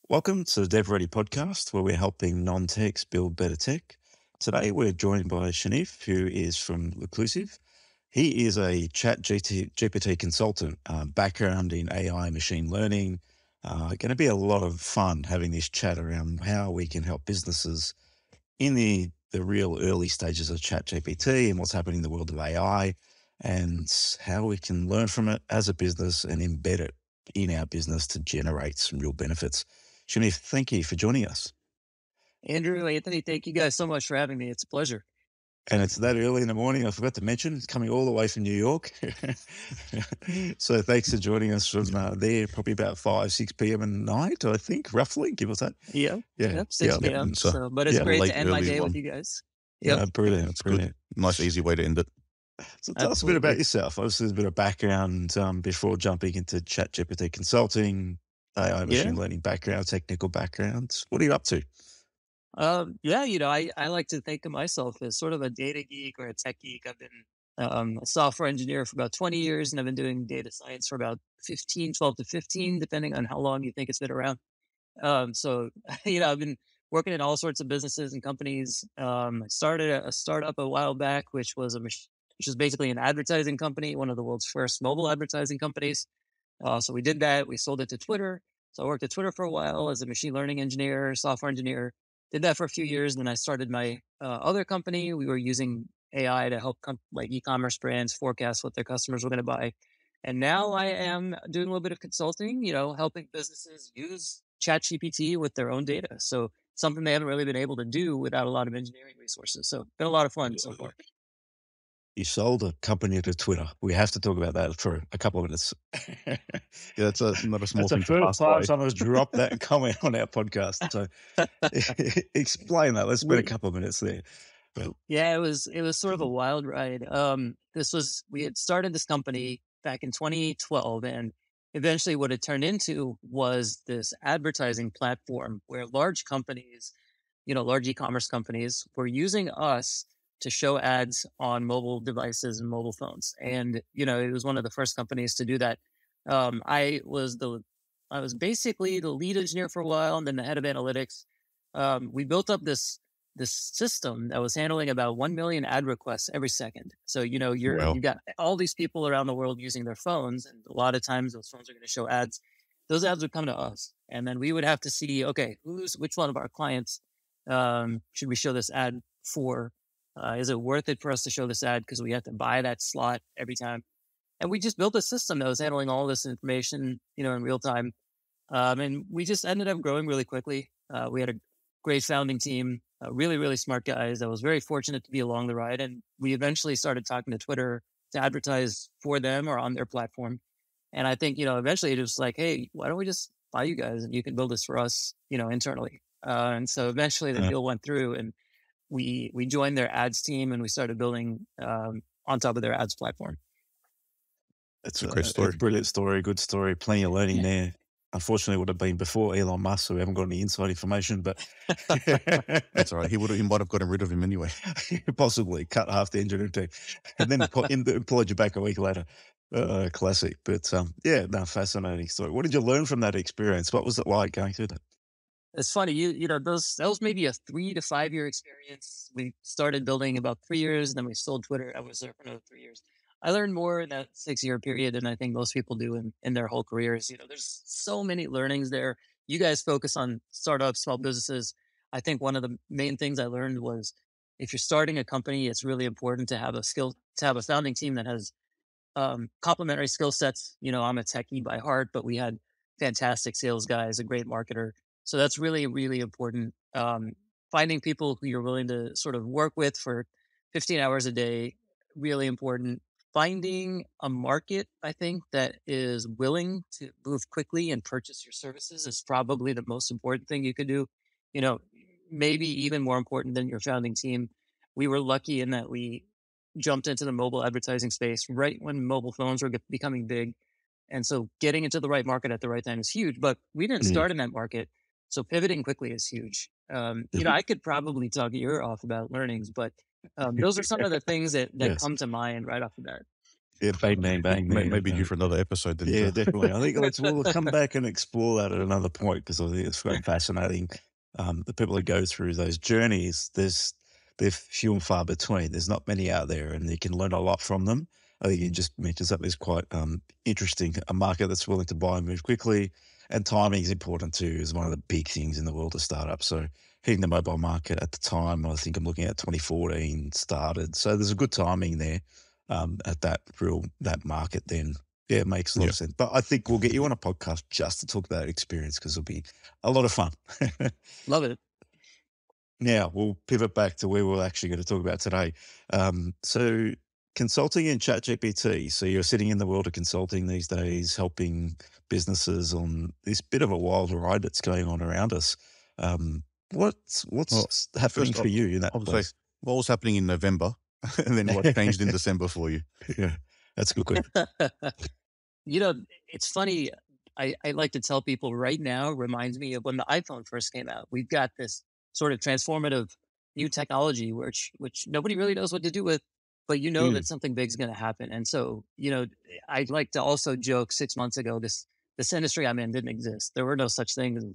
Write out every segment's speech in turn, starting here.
Welcome to the DevReady Podcast, where we're helping non-techs build better tech. Today, we're joined by Shanif, who is from Locusive. He is a ChatGPT Consultant, background in AI machine learning. Going to be a lot of fun having this chat around how we can help businesses in the real early stages of ChatGPT and what's happening in the world of AI, and how we can learn from it as a business and embed it in our business to generate some real benefits. Shanif, thank you for joining us. Andrew, Anthony, thank you guys so much for having me. It's a pleasure. And it's that early in the morning. I forgot to mention, it's coming all the way from New York. So thanks for joining us from there, probably about 5, 6 p.m. at night, I think, roughly, give or take. Yep, 6 p.m. But it's great to end my day with you guys. Yeah, brilliant. That's brilliant. Good. Nice, easy way to end it. So tell us a bit about yourself. Obviously, there's a bit of background before jumping into ChatGPT Consulting, AI machine learning background, technical backgrounds. What are you up to? I like to think of myself as sort of a data geek or a tech geek. I've been a software engineer for about 20 years, and I've been doing data science for about 12 to 15, depending on how long you think it's been around. I've been working in all sorts of businesses and companies. I started a startup a while back, which was basically an advertising company, one of the world's first mobile advertising companies. So we did that. We sold it to Twitter. So I worked at Twitter for a while as a machine learning engineer, software engineer. Did that for a few years. And then I started my other company. We were using AI to help e-commerce brands forecast what their customers were going to buy. And now I am doing a little bit of consulting, helping businesses use ChatGPT with their own data. So something they haven't really been able to do without a lot of engineering resources. So been a lot of fun so far. You sold a company to Twitter. We have to talk about that for a couple of minutes. That's not a small thing. That's the first time someone's dropped that comment on our podcast. So explain that. Let's spend a couple of minutes there. Yeah, it was sort of a wild ride. We had started this company back in 2012, and eventually what it turned into was this advertising platform where large companies, large e-commerce companies were using us to show ads on mobile devices and mobile phones. And, it was one of the first companies to do that. I was basically the lead engineer for a while and then the head of analytics. We built up this system that was handling about 1 million ad requests every second. So, you've got all these people around the world using their phones, and a lot of times those phones are going to show ads. Those ads would come to us, and then we would have to see, okay, which one of our clients should we show this ad for? Is it worth it for us to show this ad? Because we have to buy that slot every time. And we just built a system that was handling all this information, in real time. And we just ended up growing really quickly. We had a great founding team, really, really smart guys. I was very fortunate to be along the ride. And we eventually started talking to Twitter to advertise for them or on their platform. And I think, eventually it was like, hey, why don't we just buy you guys and you can build this for us, internally. And so eventually the deal went through, and we joined their ads team, and we started building on top of their ads platform. It's a great story. A brilliant story, good story, plenty of learning there. Unfortunately, it would have been before Elon Musk, so we haven't got any inside information, but that's all right. He might have gotten rid of him anyway. Possibly cut half the engineering team and then employed you back a week later. Classic. But fascinating story. What did you learn from that experience? What was it like going through that? It's funny, that was maybe a 3 to 5 year experience. We started building about 3 years, and then we sold Twitter. I was there for another 3 years. I learned more in that 6-year period than I think most people do in their whole careers. There's so many learnings there. You guys focus on startups, small businesses. I think one of the main things I learned was if you're starting a company, it's really important to have a founding team that has complementary skill sets. I'm a techie by heart, but we had fantastic sales guys, a great marketer. So that's really, really important. Finding people who you're willing to sort of work with for 15 hours a day, really important. Finding a market, I think, that is willing to move quickly and purchase your services is probably the most important thing you could do. Maybe even more important than your founding team. We were lucky in that we jumped into the mobile advertising space right when mobile phones were becoming big. And so getting into the right market at the right time is huge, but we didn't start in that market. So pivoting quickly is huge. I could probably talk your ear off about learnings, but those are some of the things that come to mind right off the bat. Yeah, bang, bang, bang. There. Maybe due for another episode. Then Yeah, definitely. I think we'll come back and explore that at another point because I think it's quite fascinating. The people that go through those journeys, they're few and far between. There's not many out there, and you can learn a lot from them. I think you just mentioned something that's quite interesting. A market that's willing to buy and move quickly, and timing is important too. Is one of the big things in the world of startups. So hitting the mobile market at the time, I think I'm looking at 2014 started. So there's a good timing there at that market then. Yeah, it makes a lot of sense. But I think we'll get you on a podcast just to talk about experience because it'll be a lot of fun. Love it. Now, we'll pivot back to where we're actually going to talk about today. So consulting in ChatGPT. So you're sitting in the world of consulting these days, helping businesses on this bit of a wild ride that's going on around us. What's happening for you in that place? What was happening in November and then what changed in December for you? Yeah, that's a good question. It's funny. I like to tell people right now reminds me of when the iPhone first came out. We've got this sort of transformative new technology, which nobody really knows what to do with, but that something big is going to happen. And so, I'd like to also joke 6 months ago, this industry I'm in didn't exist. There were no such things as,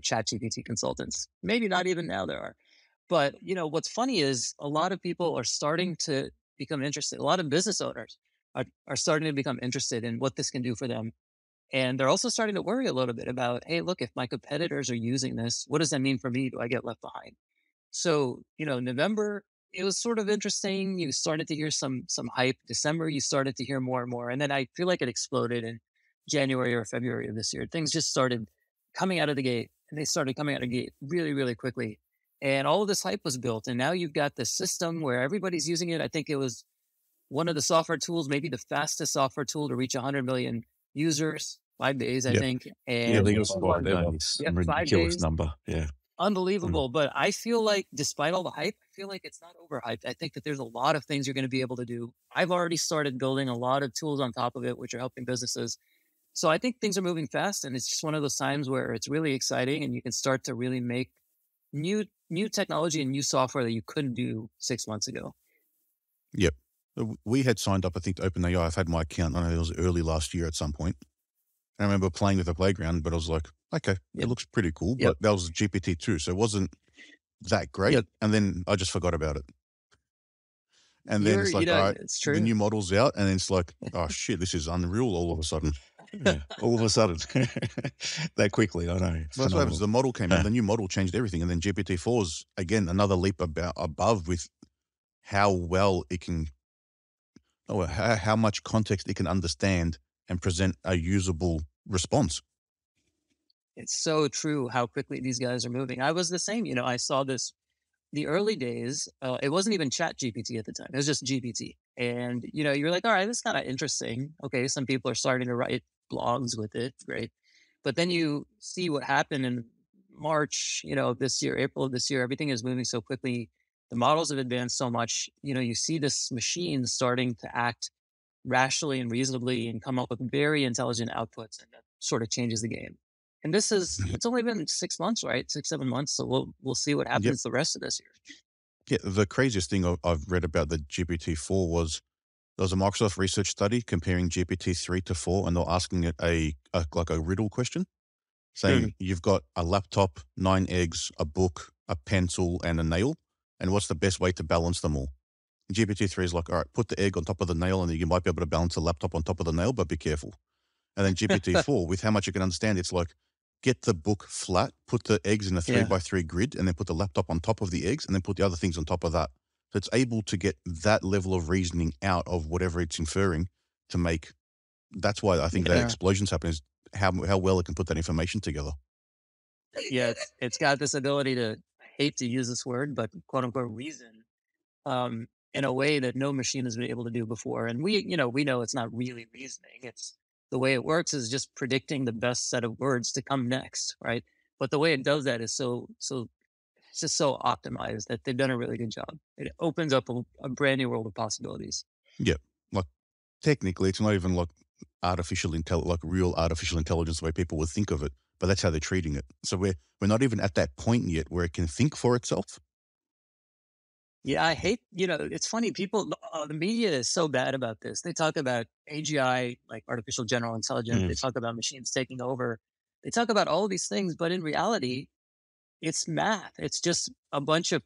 ChatGPT consultants. Maybe not even now there are. But, what's funny is a lot of people are starting to become interested. A lot of business owners are starting to become interested in what this can do for them. And they're also starting to worry a little bit about, hey, look, if my competitors are using this, what does that mean for me? Do I get left behind? So, November, it was sort of interesting. You started to hear some hype. December, you started to hear more and more. And then I feel like it exploded in January or February of this year. Things just started coming out of the gate, and they started coming out of the gate really, really quickly. And all of this hype was built. And now you've got this system where everybody's using it. I think it was one of the software tools, maybe the fastest software tool to reach 100 million users, 5 days, I think. And I think it was 5 days. Yep, Ridiculous 5 days. number. Yeah. Unbelievable. But I feel like despite all the hype, I feel like it's not overhyped. I think that there's a lot of things you're going to be able to do. I've already started building a lot of tools on top of it, which are helping businesses. So I think things are moving fast, and it's just one of those times where it's really exciting and you can start to really make new technology and new software that you couldn't do 6 months ago. Yep. We had signed up, I think, to OpenAI. I've had my account. I know it was early last year at some point. I remember playing with the playground, but I was like, okay, it looks pretty cool. But that was GPT-2, so it wasn't that great. And then I just forgot about it. And then it's like, all right, the new model's out, and then it's like, oh shit, this is unreal all of a sudden. All of a sudden. That quickly, I know. Well, that's what happens. The model came out, the new model changed everything. And then GPT-4 is, again, another leap above with how well it can, how much context it can understand and present a usable response. It's so true how quickly these guys are moving. I was the same. I saw this, the early days, it wasn't even ChatGPT at the time. It was just GPT. And, you're like, all right, this is kind of interesting. Okay, some people are starting to write blogs with it. Great. But then you see what happened in March, this year, April of this year, everything is moving so quickly. The models have advanced so much. You see this machine starting to act rationally and reasonably and come up with very intelligent outputs, and that sort of changes the game. And it's only been 6 months, right? 6-7 months. So we'll see what happens the rest of this year. Yeah, the craziest thing I've read about the GPT-4 was there was a Microsoft research study comparing GPT-3 to 4, and they're asking it a riddle question, saying you've got a laptop, 9 eggs, a book, a pencil, and a nail, and what's the best way to balance them all? And GPT-3 is like, all right, put the egg on top of the nail, and you might be able to balance the laptop on top of the nail, but be careful. And then GPT-4, with how much you can understand, it's like, get the book flat, put the eggs in a 3x3 grid, and then put the laptop on top of the eggs, and then put the other things on top of that. So it's able to get that level of reasoning out of whatever it's inferring to make. That's why I think that explosion's happening, is how well it can put that information together. Yeah, it's got this ability to, I hate to use this word, but quote unquote reason in a way that no machine has been able to do before. And we know it's not really reasoning. It's the way it works is just predicting the best set of words to come next, right? But the way it does that is so it's just so optimized that they've done a really good job. It opens up a brand new world of possibilities. Yeah, like technically, it's not even like real artificial intelligence the way people would think of it, but that's how they're treating it. So we're not even at that point yet where it can think for itself. Yeah, I hate, it's funny. People, the media is so bad about this. They talk about AGI, like artificial general intelligence. They talk about machines taking over. They talk about all of these things, but in reality, it's math. It's just a bunch of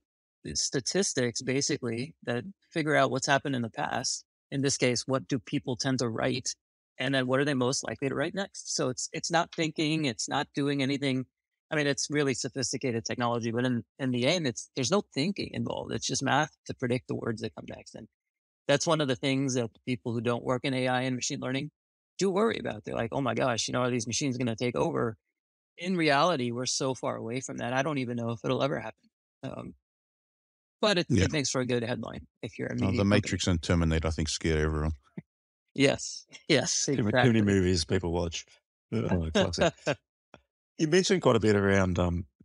statistics, basically, that figure out what's happened in the past. In this case, what do people tend to write, and then what are they most likely to write next? So it's not thinking, it's not doing anything. I mean, it's really sophisticated technology, but in the end, there's no thinking involved. It's just math to predict the words that come next, and that's one of the things that people who don't work in AI and machine learning do worry about. They're like, oh my gosh, are these machines going to take over? In reality, we're so far away from that. I don't even know if it'll ever happen. But it makes for a good headline if you're a media The company. Matrix and Terminator, I think, scare everyone. Yes, exactly. Too many movies people watch. Classic. You mentioned quite a bit around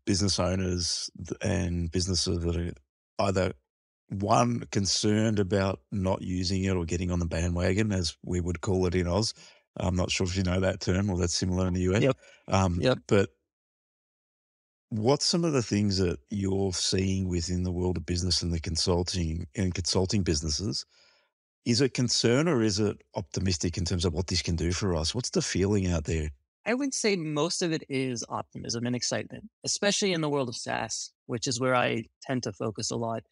business owners and businesses that are either, one, concerned about not using it or getting on the bandwagon, as we would call it in Oz. I'm not sure if you know that term or that's similar in the US. Yep. But what's some of the things that you're seeing within the world of business and the consulting businesses? Is it concern or is it optimistic in terms of what this can do for us? What's the feeling out there? I would say most of it is optimism and excitement, especially in the world of SaaS, which is where I tend to focus a lot.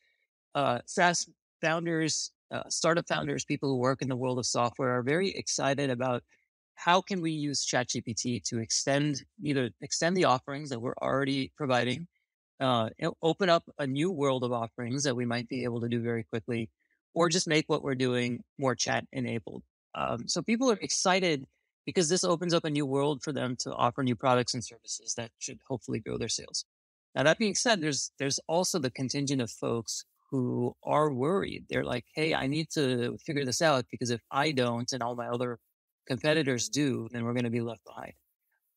SaaS founders, startup founders, people who work in the world of software are very excited about how can we use ChatGPT to extend the offerings that we're already providing, open up a new world of offerings that we might be able to do very quickly, or just make what we're doing more chat enabled. So people are excited because this opens up a new world for them to offer new products and services that should hopefully grow their sales. Now, that being said, there's also the contingent of folks who are worried. They're like, hey, I need to figure this out because if I don't and all my other competitors do, then we're going to be left behind.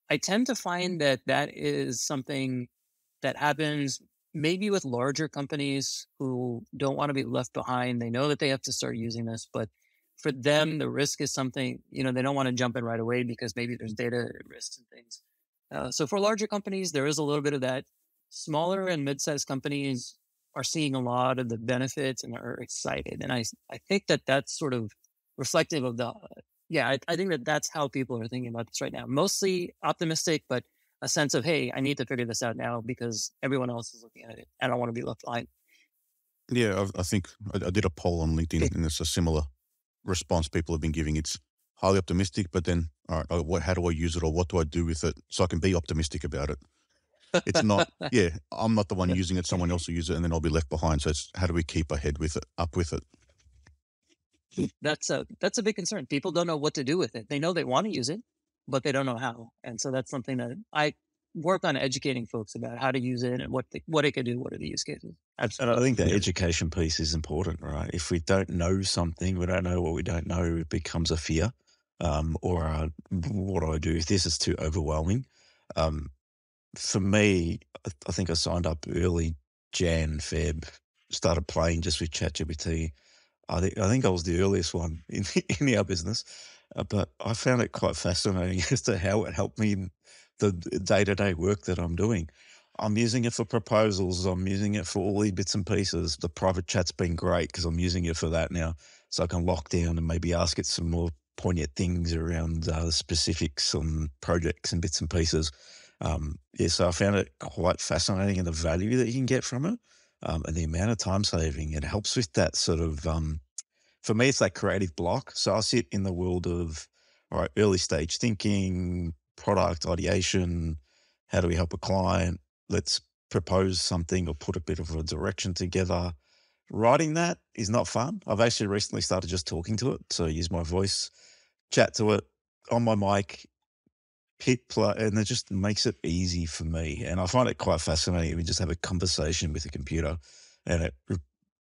I tend to find that is something that happens maybe with larger companies who don't want to be left behind. They know that they have to start using this, but for them, the risk is something, they don't want to jump in right away because maybe there's data risks and things. So for larger companies, there is a little bit of that. Smaller and mid-sized companies are seeing a lot of the benefits and are excited. And I think that that's sort of reflective of I think that that's how people are thinking about this right now. Mostly optimistic, but a sense of, hey, I need to figure this out now because everyone else is looking at it. I don't want to be left behind. Yeah, I think I did a poll on LinkedIn and it's a similar response people have been giving. It's highly optimistic, but then, all right, how do I use it or what do I do with it so I can be optimistic about it? It's not, I'm not the one using it. Someone else will use it and then I'll be left behind. So it's how do we keep up with it? That's a big concern. People don't know what to do with it. They know they want to use it, but they don't know how. And so that's something that I work on educating folks about how to use it and what it can do. What are the use cases? Absolutely. And I think the education piece is important, right? If we don't know something, we don't know what we don't know, it becomes a fear or what do I do if this is too overwhelming? For me, I think I signed up early Feb, started playing just with ChatGPT. I think I was the earliest one in our business, but I found it quite fascinating as to how it helped me in the day-to-day work that I'm doing. I'm using it for proposals. I'm using it for all the bits and pieces. The private chat's been great because I'm using it for that now, so I can lock down and maybe ask it some more poignant things around the specifics on projects and bits and pieces. So I found it quite fascinating and the value that you can get from it. And the amount of time saving, it helps with that sort of, for me, it's like creative block. So I sit in the world of, all right, early stage thinking, product ideation, how do we help a client? Let's propose something or put a bit of a direction together. Writing that is not fun. I've actually recently started just talking to it. So I use my voice, chat to it on my mic, hit play, and it just makes it easy for me. And I find it quite fascinating. We just have a conversation with a computer and it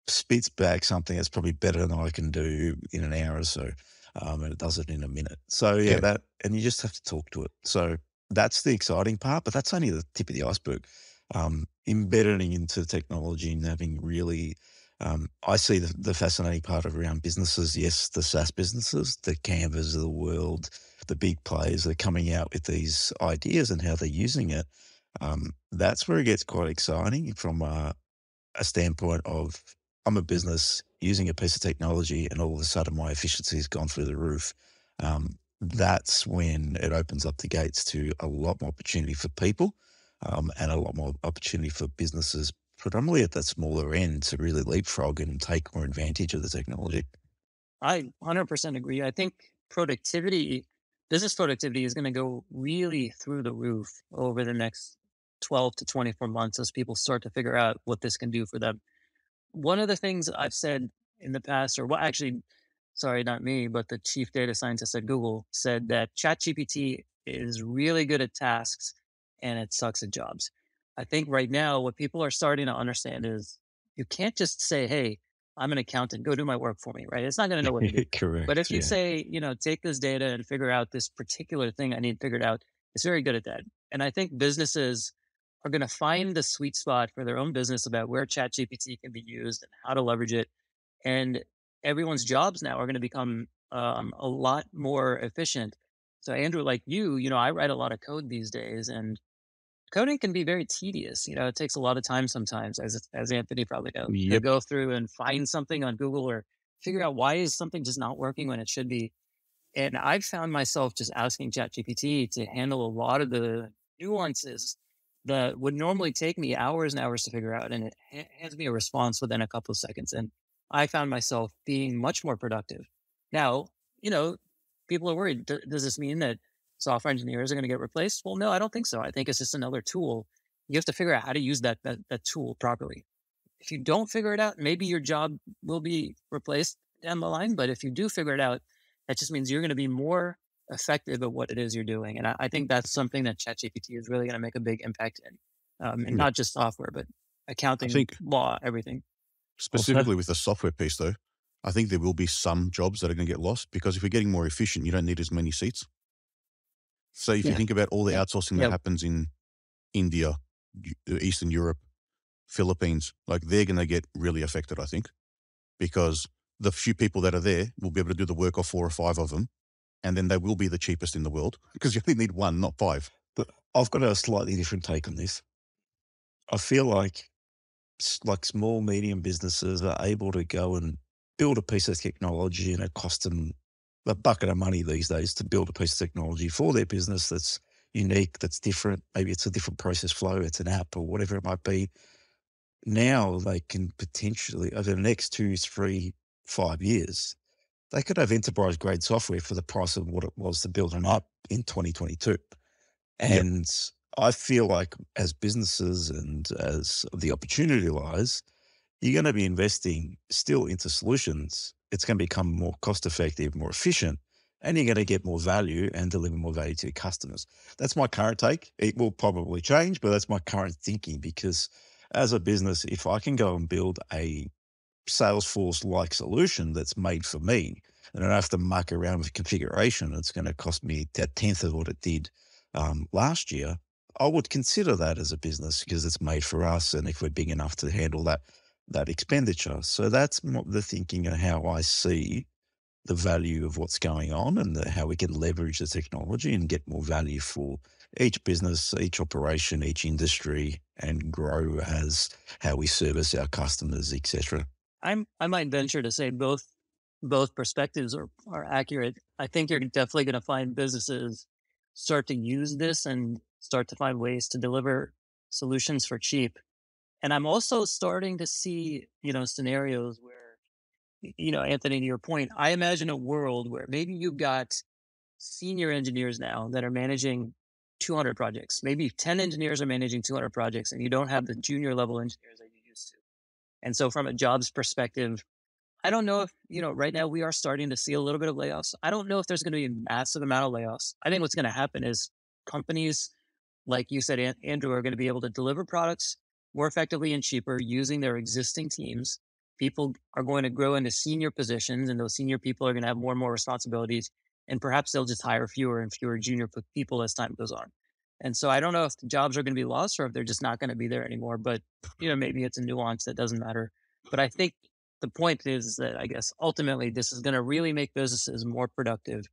spits back something that's probably better than I can do in an hour or so. And it does it in a minute. So and you just have to talk to it. So that's the exciting part, but that's only the tip of the iceberg. Embedding into technology and having really, I see the fascinating part around businesses. Yes, the SaaS businesses, the Canvas of the world, the big players that are coming out with these ideas and how they're using it. That's where it gets quite exciting from a standpoint of I'm a business using a piece of technology and all of a sudden my efficiency has gone through the roof, that's when it opens up the gates to a lot more opportunity for people, and a lot more opportunity for businesses, predominantly at that smaller end, to really leapfrog and take more advantage of the technology. I 100% agree. I think business productivity is going to go really through the roof over the next 12 to 24 months as people start to figure out what this can do for them. One of the things I've said in the past, or well, actually, sorry, not me, but the chief data scientist at Google said that ChatGPT is really good at tasks and it sucks at jobs. I think right now what people are starting to understand is you can't just say, hey, I'm an accountant, go do my work for me, right? It's not going to know what to do. But Correct. if you Yeah. say, take this data and figure out this particular thing I need figured out, it's very good at that. And I think businesses are going to find the sweet spot for their own business about where ChatGPT can be used and how to leverage it. And everyone's jobs now are going to become a lot more efficient. So Andrew, like I write a lot of code these days, and coding can be very tedious. It takes a lot of time sometimes, as Anthony probably knows, to Yep. go through and find something on Google or figure out why is something just not working when it should be. And I've found myself just asking ChatGPT to handle a lot of the nuances that would normally take me hours and hours to figure out. And it hands me a response within a couple of seconds. And I found myself being much more productive. Now, people are worried. Does this mean that software engineers are going to get replaced? Well, no, I don't think so. I think it's just another tool. You have to figure out how to use that tool properly. If you don't figure it out, maybe your job will be replaced down the line. But if you do figure it out, that just means you're going to be more effective at what it is you're doing. And I think that's something that ChatGPT is really going to make a big impact in, and Yeah. not just software, but accounting, think- law, everything. Specifically with the software piece, though, I think there will be some jobs that are going to get lost because if we're getting more efficient, you don't need as many seats. So if you Yeah. think about all the Yeah. outsourcing that Yep. happens in India, Eastern Europe, Philippines, like they're going to get really affected, I think, because the few people that are there will be able to do the work of 4 or 5 of them, and then they will be the cheapest in the world because you only need 1, not 5. But I've got a slightly different take on this. I feel like small, medium businesses are able to go and build a piece of technology, and it costs them a bucket of money these days to build a piece of technology for their business that's unique, that's different. Maybe it's a different process flow, it's an app or whatever it might be. Now they can potentially, over the next 2, 3, 5 years, they could have enterprise grade software for the price of what it was to build an app in 2022. And I feel like as businesses and as the opportunity lies, you're going to be investing still into solutions. It's going to become more cost effective, more efficient, and you're going to get more value and deliver more value to your customers. That's my current take. It will probably change, but that's my current thinking, because as a business, if I can go and build a Salesforce-like solution that's made for me, and I don't have to muck around with configuration, it's going to cost me a tenth of what it did last year, I would consider that as a business because it's made for us, and if we're big enough to handle that expenditure. So that's the thinking of how I see the value of what's going on, and how we can leverage the technology and get more value for each business, each operation, each industry, and grow as how we service our customers, etc. I might venture to say both perspectives are accurate. I think you're definitely going to find businesses start to use this and start to find ways to deliver solutions for cheap. And I'm also starting to see, scenarios where, Anthony, to your point, I imagine a world where maybe you've got senior engineers now that are managing 200 projects. Maybe 10 engineers are managing 200 projects, and you don't have the junior level engineers that you used to. And so from a jobs perspective, I don't know if, right now we are starting to see a little bit of layoffs. I don't know if there's going to be a massive amount of layoffs. I think what's going to happen is companies, like you said, Andrew, are going to be able to deliver products more effectively and cheaper using their existing teams. People are going to grow into senior positions, and those senior people are going to have more and more responsibilities. And perhaps they'll just hire fewer and fewer junior people as time goes on. And so I don't know if the jobs are going to be lost or if they're just not going to be there anymore. But, maybe it's a nuance that doesn't matter. But I think the point is that I guess ultimately this is going to really make businesses more productive.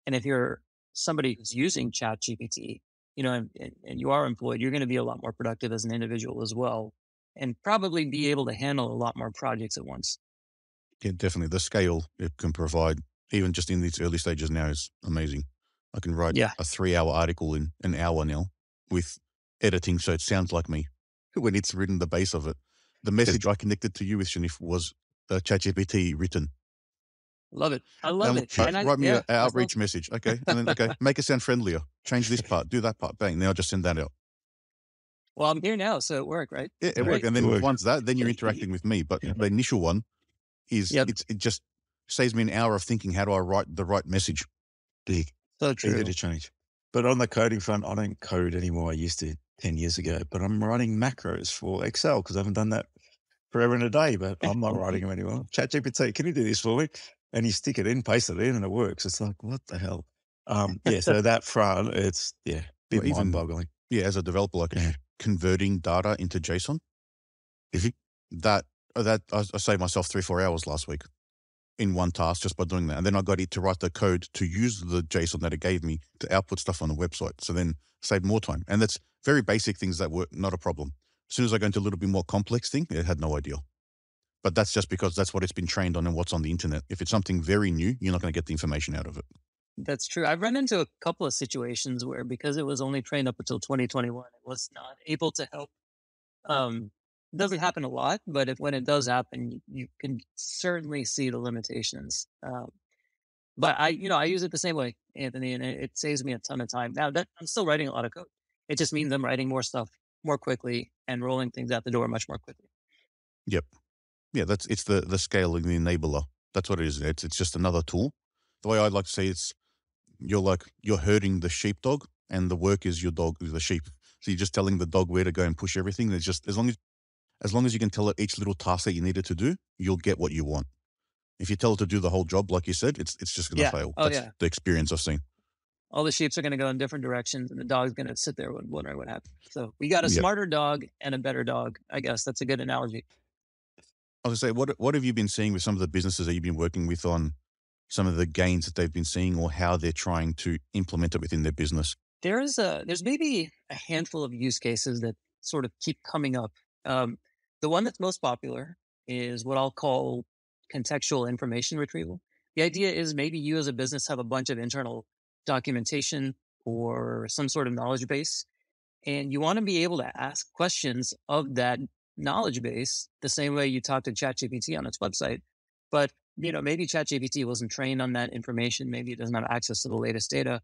And if you're somebody who's using ChatGPT, and you are employed, you're going to be a lot more productive as an individual as well. and probably be able to handle a lot more projects at once. Yeah, definitely. The scale it can provide, even just in these early stages now, is amazing. I can write a 3-hour article in an hour now with editing, so it sounds like me when it's written the base of it. The message I connected to you with, Shanif, was ChatGPT written. Love it. I love it. Write me an outreach message. Okay. And then, make it sound friendlier. Change this part, do that part. Bang. Now I'll just send that out. Well, I'm here now, so it worked, right? Yeah, it worked. And then once then you're interacting with me. But the initial one is, it just saves me an hour of thinking, how do I write the right message? Big. So true. Easy to change. But on the coding front, I don't code anymore. I used to 10 years ago, but I'm writing macros for Excel because I haven't done that forever and a day, but I'm not writing them anymore. ChatGPT, can you do this for me? And you stick it in, paste it in, and it works. It's like, what the hell? So that front, it's, bit mind-boggling. Yeah, as a developer, converting data into JSON, that I saved myself 3-4 hours last week in one task just by doing that. And then I got it to write the code to use the JSON that it gave me to output stuff on the website. So then save more time. And that's very basic things that were not a problem. As soon as I go into a little bit more complex thing, it had no idea. But that's just because that's what it's been trained on and what's on the internet. If it's something very new, you're not going to get the information out of it. That's true. I've run into a couple of situations where, because it was only trained up until 2021, it was not able to help. It doesn't happen a lot, but when it does happen, you can certainly see the limitations. But I use it the same way, Anthony, and it saves me a ton of time. Now that I'm still writing a lot of code, it just means I'm writing more stuff more quickly and rolling things out the door much more quickly. Yep. Yeah, it's the scaling, the enabler. That's what it is. It's just another tool. The way I'd like to say it's, you're herding the sheepdog and the work is your dog, the sheep. So you're just telling the dog where to go and push everything. There's just, as long as you can tell it each little task that you need it to do, you'll get what you want. If you tell it to do the whole job, like you said, it's just going to fail. That's the experience I've seen. All the sheep are going to go in different directions and the dog's going to sit there wondering what happened. So we got a smarter dog and a better dog. I guess that's a good analogy. I was going to say, what have you been seeing with some of the businesses that you've been working with on some of the gains that they've been seeing or how they're trying to implement it within their business? There's maybe a handful of use cases that sort of keep coming up. The one that's most popular is what I'll call contextual information retrieval. The idea is maybe you as a business have a bunch of internal documentation or some sort of knowledge base, and you want to be able to ask questions of that knowledge base the same way you talk to ChatGPT on its website. But, maybe ChatGPT wasn't trained on that information. Maybe it doesn't have access to the latest data.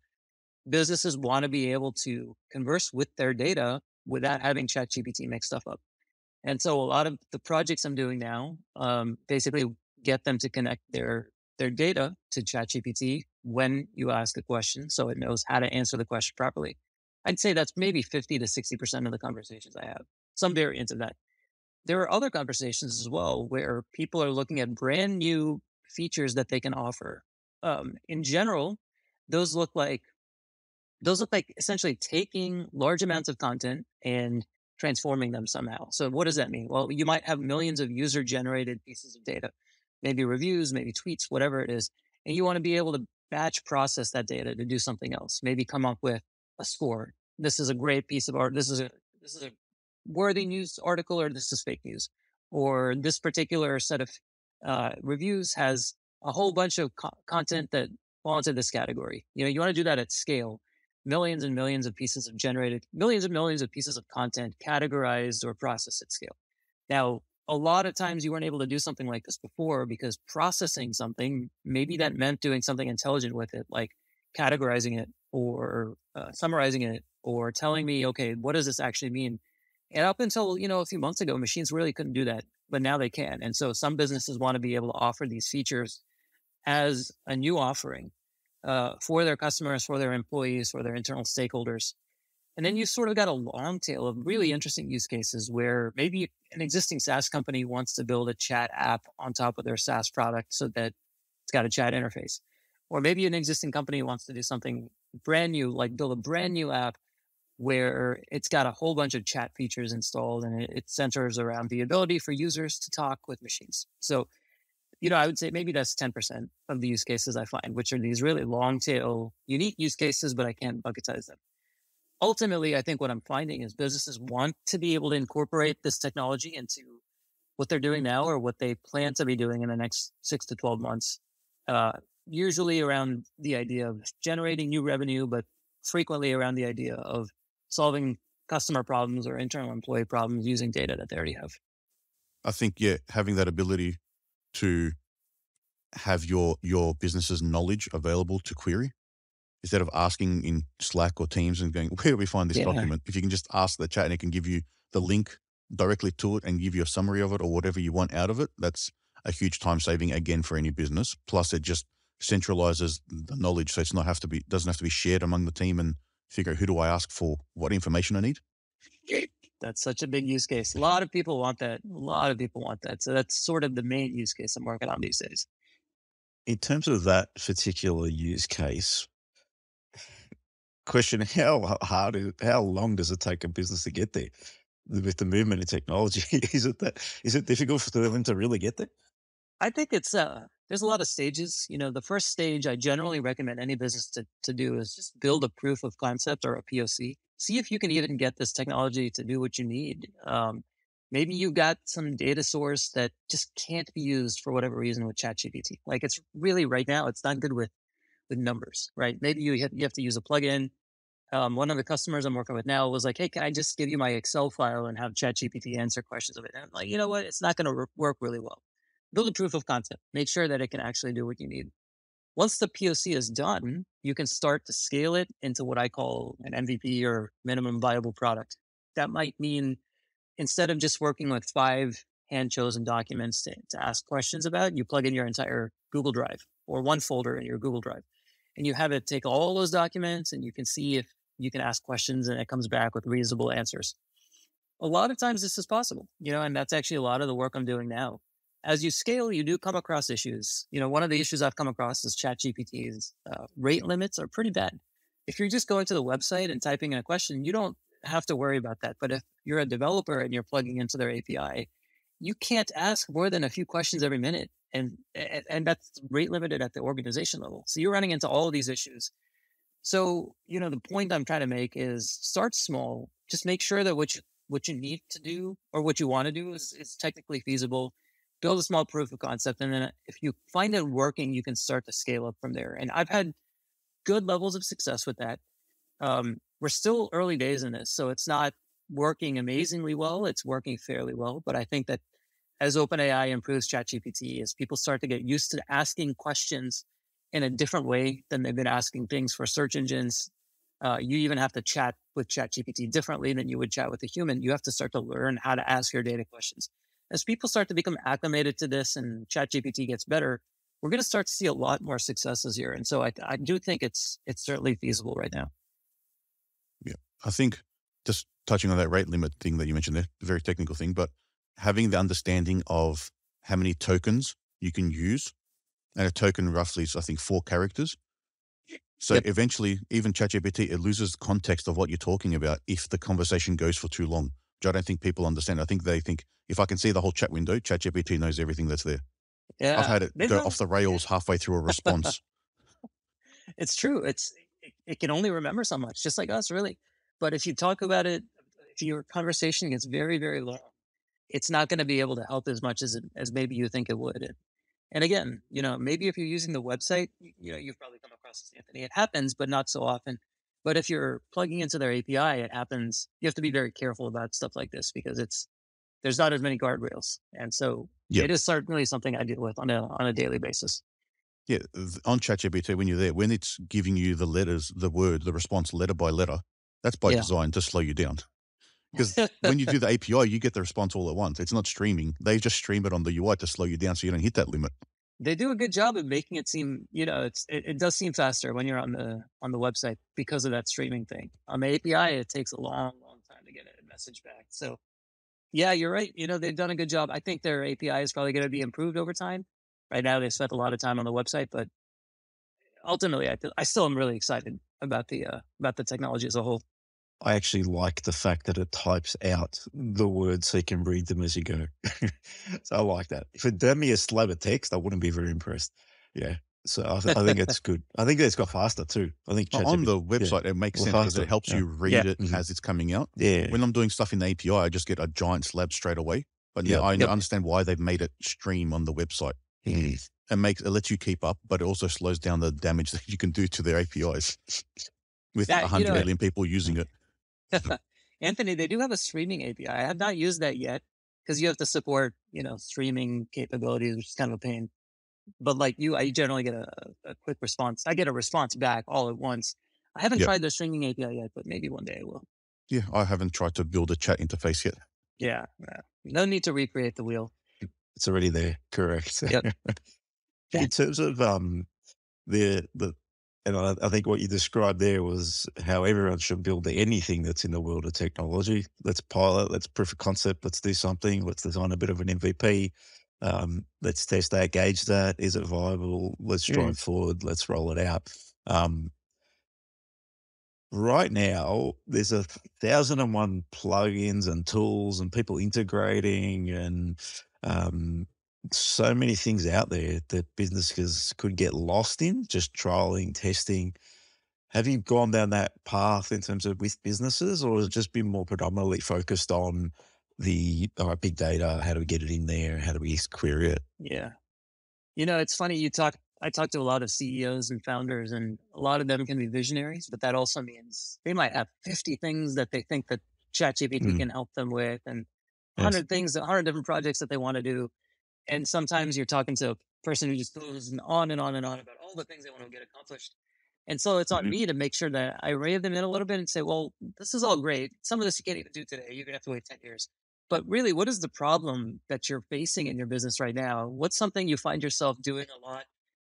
Businesses want to be able to converse with their data without having ChatGPT make stuff up. And so a lot of the projects I'm doing now basically get them to connect their data to ChatGPT when you ask a question, so it knows how to answer the question properly. I'd say that's maybe 50 to 60% of the conversations I have, some variant of that. There are other conversations as well where people are looking at brand new features that they can offer. In general, those look like essentially taking large amounts of content and transforming them somehow. So what does that mean? Well, you might have millions of user generated pieces of data, maybe reviews, maybe tweets, whatever it is. And you want to be able to batch process that data to do something else. Maybe come up with a score. This is a great piece of art. This is a worthy news article, or this is fake news, or this particular set of reviews has a whole bunch of content that fall into this category. You want to do that at scale. Millions and millions of pieces of millions and millions of pieces of content categorized or processed at scale. Now, a lot of times you weren't able to do something like this before because processing something, maybe that meant doing something intelligent with it, like categorizing it or summarizing it or telling me, okay, what does this actually mean? And up until, a few months ago, machines really couldn't do that, but now they can. And so some businesses want to be able to offer these features as a new offering for their customers, for their employees, for their internal stakeholders. And then you sort of got a long tail of really interesting use cases where maybe an existing SaaS company wants to build a chat app on top of their SaaS product so that it's got a chat interface. Or maybe an existing company wants to do something brand new, like build a brand new app where it's got a whole bunch of chat features installed and it centers around the ability for users to talk with machines. So, I would say maybe that's 10% of the use cases I find, which are these really long tail, unique use cases, but I can't bucketize them. ultimately, I think what I'm finding is businesses want to be able to incorporate this technology into what they're doing now or what they plan to be doing in the next 6 to 12 months. Usually around the idea of generating new revenue, but frequently around the idea of solving customer problems or internal employee problems using data that they already have. I think, having that ability to have your business's knowledge available to query instead of asking in Slack or Teams and going, where do we find this document? If you can just ask the chat and it can give you the link directly to it and give you a summary of it or whatever you want out of it, that's a huge time saving again for any business. Plus it just centralizes the knowledge, so doesn't have to be shared among the team and figure out who do I ask for what information I need. That's such a big use case. A lot of people want that. So that's sort of the main use case I'm working on these days. In terms of that particular use case, question, how long does it take a business to get there? With the movement in technology, is it difficult for them to really get there? I think it's there's a lot of stages. The first stage I generally recommend any business to do is just build a proof of concept or a POC. See if you can even get this technology to do what you need. Maybe you've got some data source that just can't be used for whatever reason with ChatGPT. Like it's really right now, it's not good with numbers, right? Maybe you have to use a plugin. One of the customers I'm working with now was like, hey, can I just give you my Excel file and have ChatGPT answer questions of it? And I'm like, you know what? It's not going to work really well. Build a proof of concept. Make sure that it can actually do what you need. Once the POC is done, you can start to scale it into what I call an MVP or minimum viable product. That might mean instead of just working with 5 hand-chosen documents to ask questions about, you plug in your entire Google Drive or one folder in your Google Drive. And you have it take all those documents and you can see if you can ask questions and it comes back with reasonable answers. A lot of times this is possible, and that's actually a lot of the work I'm doing now. As you scale, you do come across issues. One of the issues I've come across is ChatGPT's rate limits are pretty bad. If you're just going to the website and typing in a question, you don't have to worry about that. But if you're a developer and you're plugging into their API, you can't ask more than a few questions every minute. And that's rate limited at the organization level. So you're running into all of these issues. So, the point I'm trying to make is start small. Just make sure that what you need to do or what you want to do is technically feasible. Build a small proof of concept. And then if you find it working, you can start to scale up from there. And I've had good levels of success with that. We're still early days in this, so it's not working amazingly well. It's working fairly well. But I think that as OpenAI improves ChatGPT, as people start to get used to asking questions in a different way than they've been asking things for search engines, you even have to chat with ChatGPT differently than you would chat with a human. You have to start to learn how to ask your data questions. As people start to become acclimated to this and ChatGPT gets better, we're going to start to see a lot more successes here. And so I do think it's certainly feasible right now. Yeah, I think just touching on that rate limit thing that you mentioned there, a very technical thing, but having the understanding of how many tokens you can use, and a token roughly is, I think, 4 characters. So eventually, even ChatGPT, it loses context of what you're talking about if the conversation goes for too long, which I don't think people understand. I think they think, if I can see the whole chat window, ChatGPT knows everything that's there. Yeah, I've had it go off the rails halfway through a response. It's true. It can only remember so much, just like us, really. But if you talk about it, if your conversation gets very, very long, it's not going to be able to help as much as maybe you think it would. And again, maybe if you're using the website, you've probably come across this, Anthony. It happens, but not so often. But if you're plugging into their API, it happens. You have to be very careful about stuff like this because there's not as many guardrails. And so it is certainly something I deal with on a daily basis. Yeah, on ChatGPT, when you're there, when it's giving you the letters, the response letter by letter, that's by design to slow you down. Because when you do the API, you get the response all at once. It's not streaming. They just stream it on the UI to slow you down so you don't hit that limit. They do a good job of making it seem, it does seem faster when you're on the website because of that streaming thing. On the API, it takes a long, long time to get a message back. So yeah, you're right. They've done a good job. I think their API is probably going to be improved over time. Right now, they spent a lot of time on the website, but ultimately, I still am really excited about the technology as a whole. I actually like the fact that it types out the words so you can read them as you go. So I like that. If it did me a slab of text, I wouldn't be very impressed. Yeah. So I think it's good. I think it's got faster too. I think On the website, it makes sense because it helps you read it as it's coming out. Yeah. When I'm doing stuff in the API, I just get a giant slab straight away. But now I understand why they've made it stream on the website. It lets you keep up, but it also slows down the damage that you can do to their APIs with 100 million people using it. Anthony, they do have a streaming API. I have not used that yet because you have to support, streaming capabilities, which is kind of a pain. But like you, I generally get a quick response. I get a response back all at once. I haven't tried the streaming API yet, but maybe one day I will. Yeah, I haven't tried to build a chat interface yet. Yeah. No need to recreate the wheel. It's already there. Correct. Yep. In terms of and I think what you described there was how everyone should build anything that's in the world of technology. Let's pilot, let's proof of concept, let's do something, let's design a bit of an MVP. Let's test that, gauge that. Is it viable? Let's drive forward. Let's roll it out. Right now, there's 1,001 plugins and tools and people integrating and so many things out there that businesses could get lost in, just trialing, testing. Have you gone down that path in terms of with businesses, or has it just been more predominantly focused on the big data? How do we get it in there? How do we query it? Yeah. It's funny. I talk to a lot of CEOs and founders, and a lot of them can be visionaries, but that also means they might have 50 things that they think that ChatGPT can help them with, and 100 things, 100 different projects that they want to do. And sometimes you're talking to a person who just goes on and on and on about all the things they want to get accomplished. And so it's on me to make sure that I rein them in a little bit and say, well, this is all great. Some of this you can't even do today. You're going to have to wait 10 years. But really, what is the problem that you're facing in your business right now? What's something you find yourself doing a lot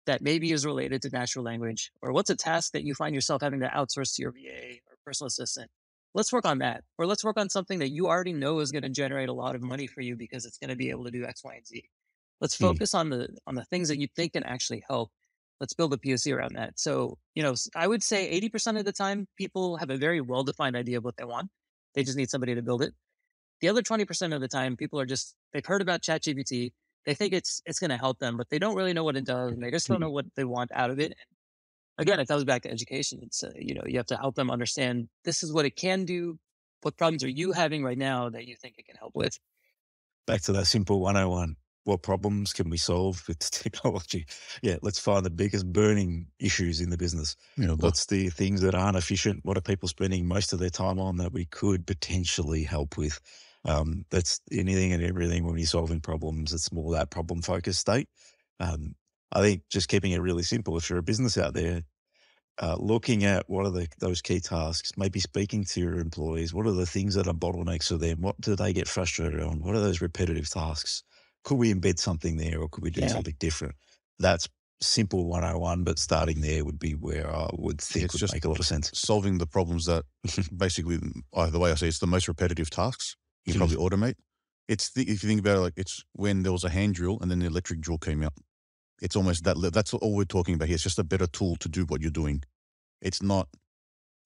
that maybe is related to natural language? Or what's a task that you find yourself having to outsource to your VA or personal assistant? Let's work on that. Or let's work on something that you already know is going to generate a lot of money for you because it's going to be able to do X, Y, and Z. Let's focus on the things that you think can actually help. Let's build a POC around that. So, I would say 80% of the time, people have a very well-defined idea of what they want. They just need somebody to build it. The other 20% of the time, people are they've heard about ChatGPT. They think it's going to help them, but they don't really know what it does. And they just don't know what they want out of it. And again, it comes back to education. It's, you have to help them understand this is what it can do. What problems are you having right now that you think it can help with? Back to that simple 101. What problems can we solve with technology? Yeah, let's find the biggest burning issues in the business. What's the things that aren't efficient? What are people spending most of their time on that we could potentially help with? That's anything and everything when you're solving problems. It's more that problem-focused state. I think just keeping it really simple, if you're a business out there, looking at what are those key tasks, maybe speaking to your employees, what are the things that are bottlenecks for them? What do they get frustrated on? What are those repetitive tasks? Could we embed something there or could we do something different? That's simple 101, but starting there would be where I would think would make a lot of sense. Solving the problems that basically, the way I say it's the most repetitive tasks you probably automate. If you think about it, like it's when there was a hand drill and then the electric drill came out. It's almost that's all we're talking about here. It's just a better tool to do what you're doing. It's not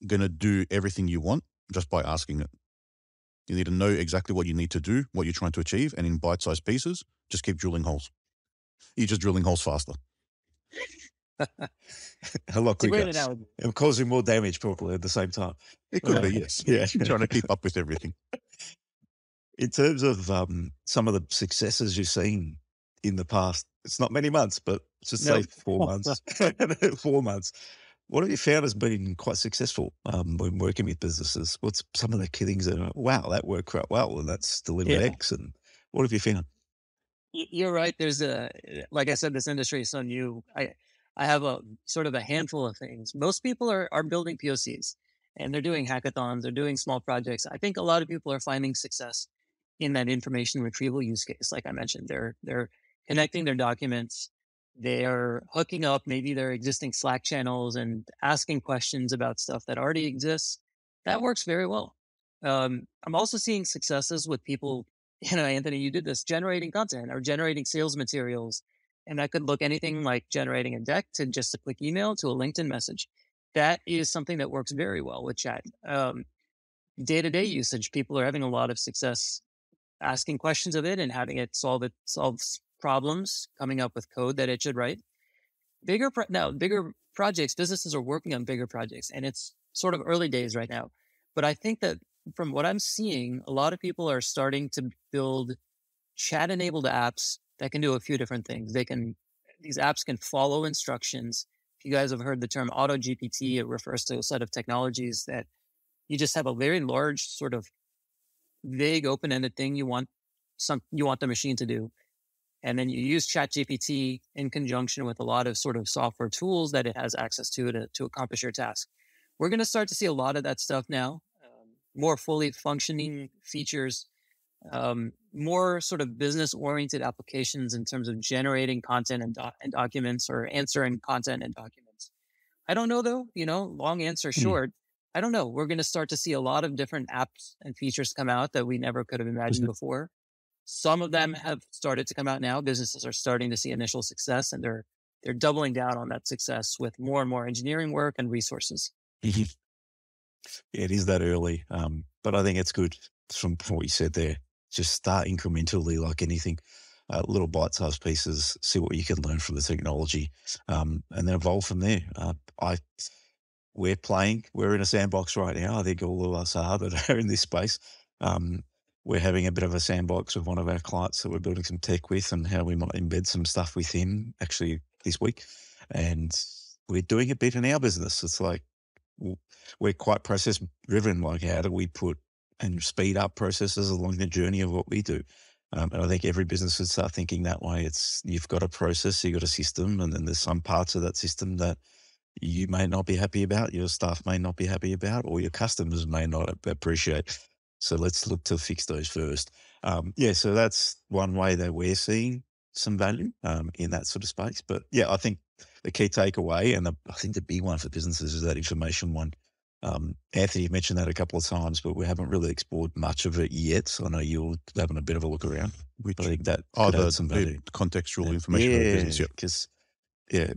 going to do everything you want just by asking it. You need to know exactly what you need to do, what you're trying to achieve, and in bite-sized pieces, just keep drilling holes. You're just drilling holes faster. A lot quicker. And causing more damage probably at the same time. It could be, yes. Yeah. Trying to keep up with everything. In terms of some of the successes you've seen in the past, it's not many months, but just say 4 months. 4 months. What have you found has been quite successful when working with businesses? What's some of the key things that are, wow, that worked quite well and that's delivered X? And what have you found? You're right. There's like I said, this industry is so new. I have a sort of a handful of things. Most people are building POCs and they're doing hackathons, they're doing small projects. I think a lot of people are finding success in that information retrieval use case. Like I mentioned, they're connecting their documents. They're hooking up maybe their existing Slack channels and asking questions about stuff that already exists. That works very well. I'm also seeing successes with people, Anthony, you did this, generating content or generating sales materials. And that could look anything like generating a deck to just a quick email to a LinkedIn message. That is something that works very well with chat. Day-to-day usage, people are having a lot of success asking questions of it and having it solve problems, coming up with code that it should write. bigger projects, businesses are working on bigger projects, and it's sort of early days right now. But I think that from what I'm seeing, a lot of people are starting to build chat-enabled apps that can do a few different things. These apps can follow instructions. If you guys have heard the term auto GPT, it refers to a set of technologies that you just have a very large sort of vague open-ended thing you want the machine to do. And then you use ChatGPT in conjunction with a lot of sort of software tools that it has access to accomplish your task. We're going to start to see a lot of that stuff now, more fully functioning features, more sort of business-oriented applications in terms of generating content and documents, or answering content and documents. I don't know, though, long answer short. I don't know. We're going to start to see a lot of different apps and features come out that we never could have imagined before. Some of them have started to come out now. Businesses are starting to see initial success, and they're doubling down on that success with more and more engineering work and resources. Yeah, it is that early, but I think it's good from what you said there. Just start incrementally, like anything, little bite-sized pieces, see what you can learn from the technology, and then evolve from there. We're in a sandbox right now. I think all of us are that are in this space. We're having a bit of a sandbox with one of our clients that we're building some tech with, and how we might embed some stuff with him actually this week. And we're doing a bit in our business. It's like we're quite process driven. Like, how do we put and speed up processes along the journey of what we do? And I think every business should start thinking that way. You've got a process, you've got a system, and then there's some parts of that system that you may not be happy about, your staff may not be happy about, or your customers may not appreciate. So let's look to fix those first. So that's one way that we're seeing some value in that sort of space. But yeah, I think the key takeaway, and I think the big one for businesses, is that information one. Anthony mentioned that a couple of times, but we haven't really explored much of it yet. So I know you're having a bit of a look around. Which, I think that could add some value. The contextual information of the business. Because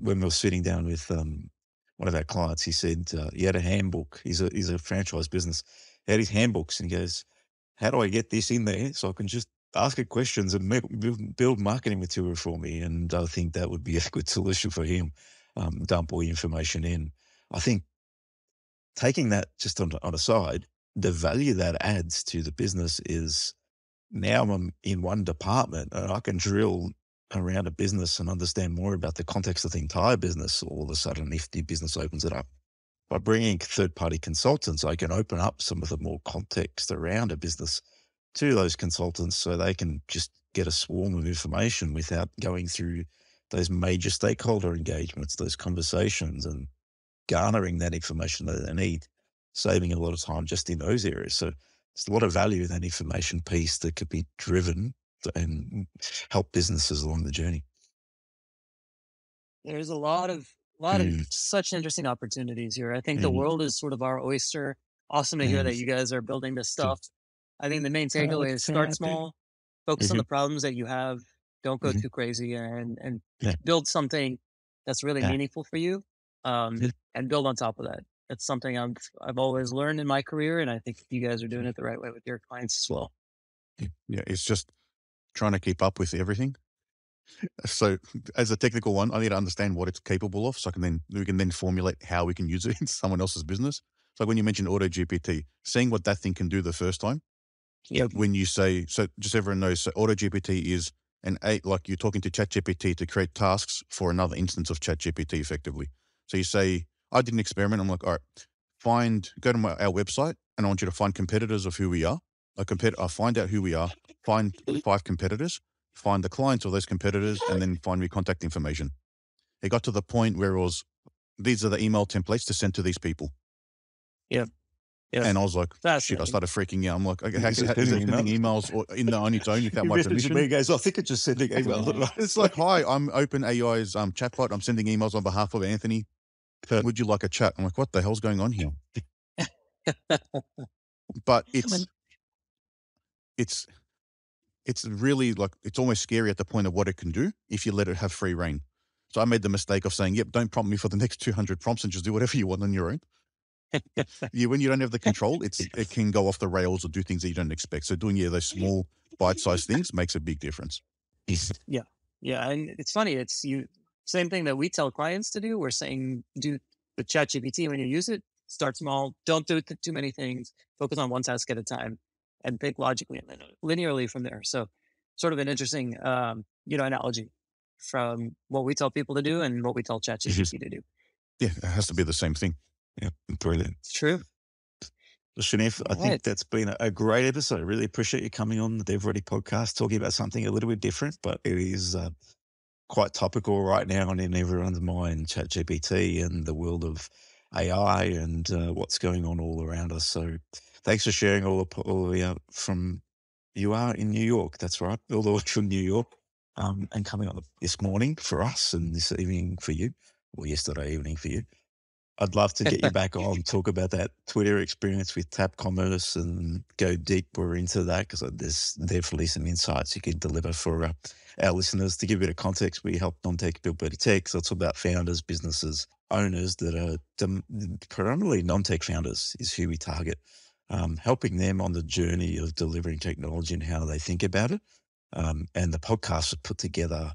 when we were sitting down with one of our clients, he said he had a handbook. He's a franchise business. He had his handbooks, and he goes, "How do I get this in there so I can just ask it questions and build marketing material for me?" And I think that would be a good solution for him. Dump all the information in. I think taking that just on a side, the value that adds to the business is now I'm in one department and I can drill around a business and understand more about the context of the entire business. All of a sudden, if the business opens it up, by bringing third-party consultants, I can open up some of the more context around a business to those consultants, so they can just get a swarm of information without going through those major stakeholder engagements, those conversations, and garnering that information that they need, saving a lot of time just in those areas. So there's a lot of value in that information piece that could be driven and help businesses along the journey. There's a lot of such interesting opportunities here. I think the world is sort of our oyster. Awesome to hear that you guys are building this stuff. I think the main takeaway is start small, focus on the problems that you have, don't go too crazy, and build something that's really meaningful for you, and build on top of that. That's something I've always learned in my career, and I think you guys are doing it the right way with your clients as well. Yeah, it's just trying to keep up with everything. So as a technical one, I need to understand what it's capable of, so we can then formulate how we can use it in someone else's business. So when you mentioned Auto GPT, seeing what that thing can do the first time. Yep. When you say, so just everyone knows, so Auto GPT is like you're talking to ChatGPT to create tasks for another instance of ChatGPT effectively. So you say, I did an experiment. I'm like, all right, go to our website, and I want you to find competitors of who we are. I find out who we are, find 5 competitors, find the clients of those competitors, and then find me contact information. It got to the point where it was, these are the email templates to send to these people. Yeah. And I was like, shit, I started freaking out. I'm like, okay, is it sending emails or on its own without my permission? Me, guys, I think it's just sending emails. It's like, hi, I'm OpenAI's chatbot. I'm sending emails on behalf of Anthony. Would you like a chat? I'm like, what the hell's going on here? But it's really like, it's almost scary at the point of what it can do if you let it have free reign. So I made the mistake of saying, yep, don't prompt me for the next 200 prompts and just do whatever you want on your own. When you don't have the control, it can go off the rails or do things that you don't expect. So doing those small bite-sized things makes a big difference. Yeah. And it's funny. same thing that we tell clients to do. We're saying do the ChatGPT when you use it. Start small. Don't do too many things. Focus on one task at a time, and think logically and then linearly from there. So, sort of an interesting, analogy from what we tell people to do and what we tell ChatGPT to do. Yeah, it has to be the same thing. Yeah, brilliant. It's true. Well, Shanif, I think that's been a great episode. I really appreciate you coming on the DevReady podcast, talking about something a little bit different, but it is quite topical right now and in everyone's mind, ChatGPT and the world of AI and what's going on all around us. So thanks for sharing all the way from, you are in New York, that's right, all the way from New York, and coming on this morning for us and this evening for you, or yesterday evening for you. I'd love to get you back on, talk about that Twitter experience with Tap Commerce and go deeper into that, because there's definitely some insights you can deliver for our listeners. To give a bit of context, we help non-tech build better tech. So it's about founders, businesses, owners that are predominantly non-tech founders is who we target, helping them on the journey of delivering technology and how they think about it. And the podcast was put together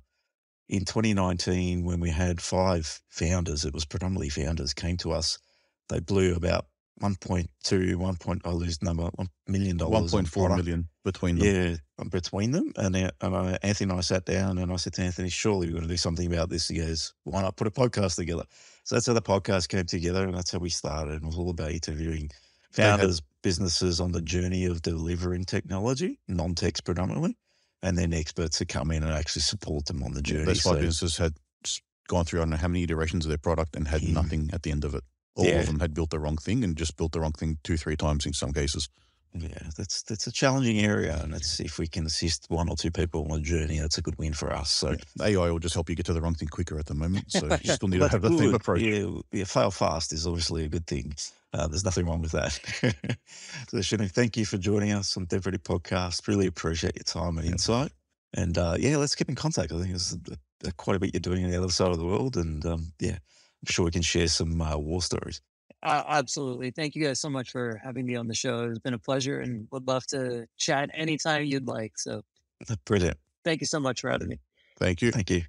in 2019, when we had 5 founders, it was predominantly founders, came to us. They blew about $1.2 million. 1.4 million between them. Yeah, between them. And Anthony and I sat down and I said to Anthony, surely we're going to do something about this. He goes, why not put a podcast together? So that's how the podcast came together, and that's how we started. It was all about interviewing founders, businesses on the journey of delivering technology, non-techs predominantly, and then experts to come in and actually support them on the journey. Those 5 businesses had gone through, I don't know how many iterations of their product and had nothing at the end of it. All of them had built the wrong thing and just built the wrong thing 2-3 times in some cases. Yeah, that's a challenging area, and it's, if we can assist 1 or 2 people on a journey, that's a good win for us. So AI will just help you get to the wrong thing quicker at the moment. So you still need to have the same approach. Yeah, fail fast is obviously a good thing. There's nothing wrong with that. So Shanif, thank you for joining us on DevReady Podcast. Really appreciate your time and insight. And let's keep in contact. I think there's quite a bit you're doing on the other side of the world, and I'm sure we can share some war stories. Absolutely. Thank you guys so much for having me on the show. It's been a pleasure, and would love to chat anytime you'd like. So brilliant. Thank you so much for having me. Thank you. Thank you.